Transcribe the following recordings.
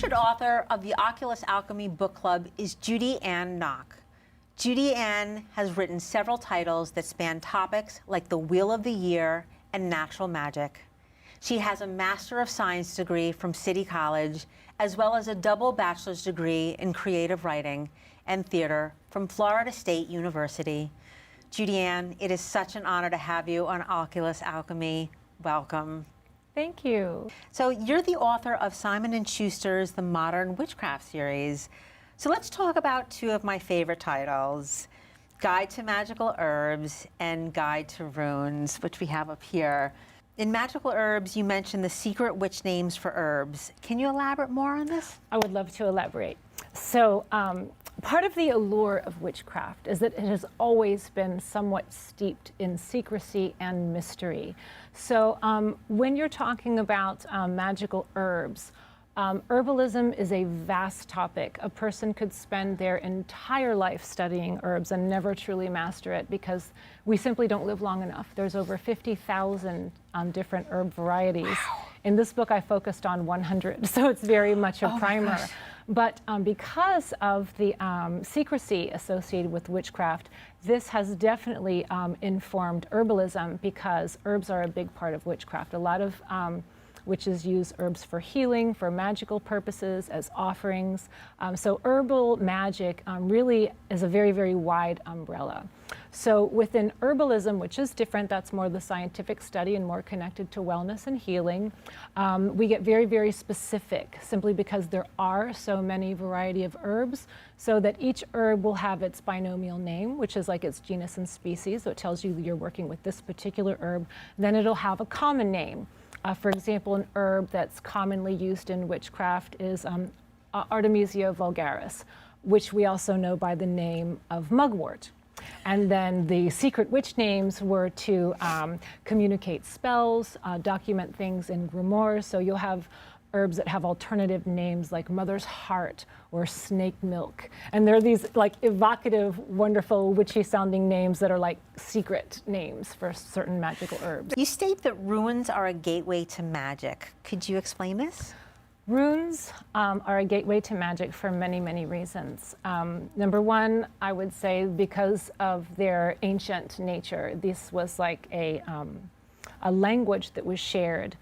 featured author of the Oculus Alchemy book club is Judy Nock. Judy has written several titles that span topics like the Wheel of the Year and natural magic. She has a Master of Science degree from City College, as well as a double bachelor's degree in creative writing and theater from Florida State University. Judy, it is such an honor to have you on Oculus Alchemy. Welcome. Thank you. So you're the author of Simon & Schuster's The Modern Witchcraft series. So let's talk about two of my favorite titles, Guide to Magical Herbs and Guide to Runes, which we have up here. In Magical Herbs, you mentioned the secret witch names for herbs. Can you elaborate more on this? I would love to elaborate. So part of the allure of witchcraft is that it has always been somewhat steeped in secrecy and mystery. So when you're talking about magical herbs, herbalism is a vast topic. A person could spend their entire life studying herbs and never truly master it because we simply don't live long enough. There's over 50,000 different herb varieties. Wow. In this book, I focused on 100, so it's very much a primer. But because of the secrecy associated with witchcraft, this has definitely informed herbalism because herbs are a big part of witchcraft. A lot of witches use herbs for healing, for magical purposes, as offerings. So herbal magic really is a very, very wide umbrella. So within herbalism, which is different, that's more the scientific study and more connected to wellness and healing, we get very, very specific simply because there are so many variety of herbs, so that each herb will have its binomial name, which is like its genus and species, so it tells you you're working with this particular herb. Then it'll have a common name. For example, an herb that's commonly used in witchcraft is Artemisia vulgaris, which we also know by the name of mugwort. And then the secret witch names were to communicate spells, document things in grimoires. So you'll have herbs that have alternative names like mother's heart or snake milk. And there are these like evocative, wonderful, witchy sounding names that are like secret names for certain magical herbs. You state that runes are a gateway to magic. Could you explain this? Runes are a gateway to magic for many, many reasons. Number one, I would say because of their ancient nature. This was like a language that was shared.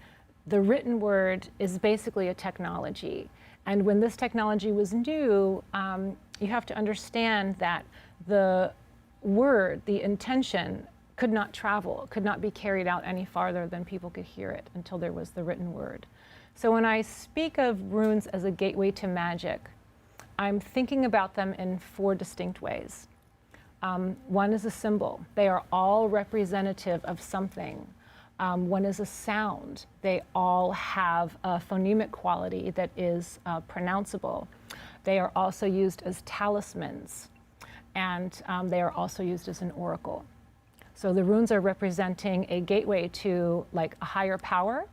The written word is basically a technology. And when this technology was new, you have to understand that the word, the intention, could not travel, could not be carried out any farther than people could hear it until there was the written word. So when I speak of runes as a gateway to magic, I'm thinking about them in four distinct ways. One is a symbol. They are all representative of something. One is a sound. They all have a phonemic quality that is pronounceable. They are also used as talismans, and they are also used as an oracle. So the runes are representing a gateway to like a higher power,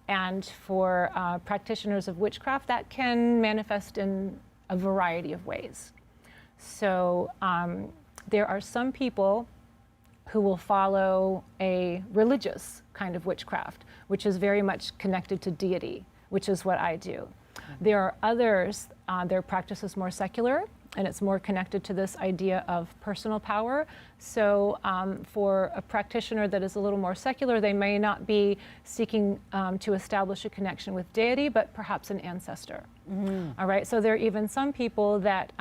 and for practitioners of witchcraft, that can manifest in a variety of ways. So there are some people who will follow a religious kind of witchcraft, which is very much connected to deity, which is what I do. There are others, their practice is more secular, and it's more connected to this idea of personal power. So for a practitioner that is a little more secular, they may not be seeking to establish a connection with deity, but perhaps an ancestor. All right, so there are even some people that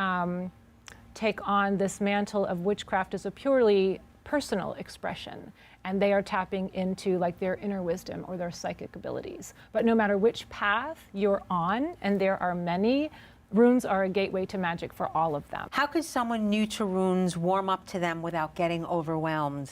take on this mantle of witchcraft as a purely personal expression, and they are tapping into like their inner wisdom or their psychic abilities. But no matter which path you're on, and there are many, runes are a gateway to magic for all of them. How could someone new to runes warm up to them without getting overwhelmed?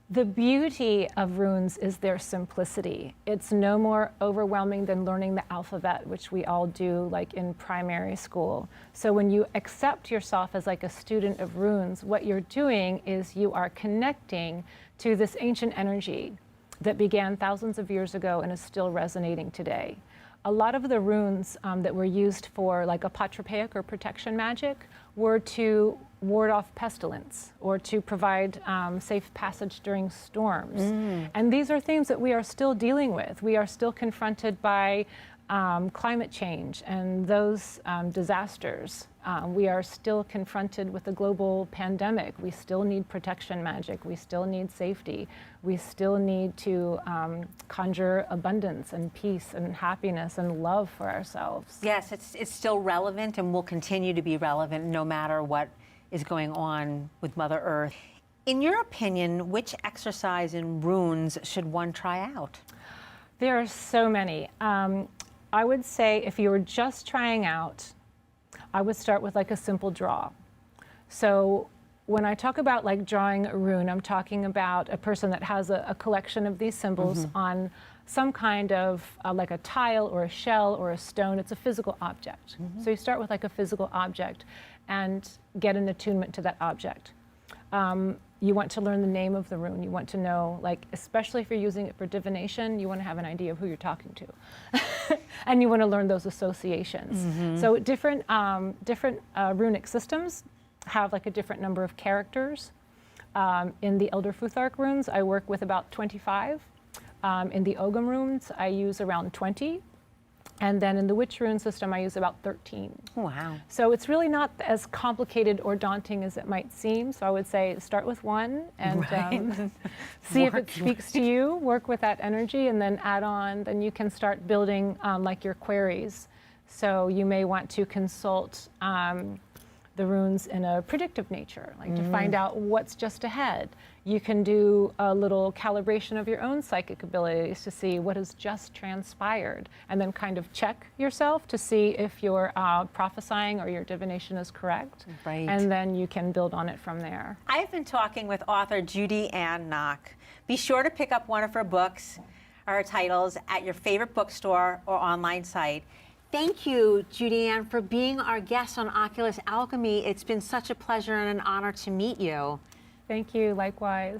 The beauty of runes is their simplicity. It's no more overwhelming than learning the alphabet, which we all do like in primary school. So when you accept yourself as like a student of runes, what you're doing is you are connecting to this ancient energy that began thousands of years ago and is still resonating today. A lot of the runes that were used for like apotropaic or protection magic were to ward off pestilence or to provide safe passage during storms. And these are things that we are still dealing with. We are still confronted by climate change and those disasters. We are still confronted with a global pandemic. We still need protection magic. We still need safety. We still need to conjure abundance and peace and happiness and love for ourselves. Yes, it's still relevant and will continue to be relevant no matter what is going on with Mother Earth. In your opinion, which exercise in runes should one try out? There are so many. I would say if you were just trying out, I would start with like a simple draw. So when I talk about like drawing a rune, I'm talking about a person that has a collection of these symbols on some kind of like a tile or a shell or a stone. It's a physical object. So you start with like a physical object and get an attunement to that object. You want to learn the name of the rune. You want to know, like, especially if you're using it for divination, you want to have an idea of who you're talking to. And you want to learn those associations. So different runic systems have like a different number of characters. In the Elder Futhark runes, I work with about 25. In the Ogam runes, I use around 20. And then in the Witch rune system, I use about 13. Wow. So it's really not as complicated or daunting as it might seem. So I would say start with one and see if it speaks to you, work with that energy, and then add on. Then you can start building like your queries. So you may want to consult the runes in a predictive nature, like to find out what's just ahead. You can do a little calibration of your own psychic abilities to see what has just transpired, and then kind of check yourself to see if your prophesying or your divination is correct. Right. And then you can build on it from there. I've been talking with author Judy Ann Nock. Be sure to pick up one of her books or her titles at your favorite bookstore or online site. Thank you, Judy Ann, for being our guest on Oculus Alchemy. It's been such a pleasure and an honor to meet you. Thank you, likewise.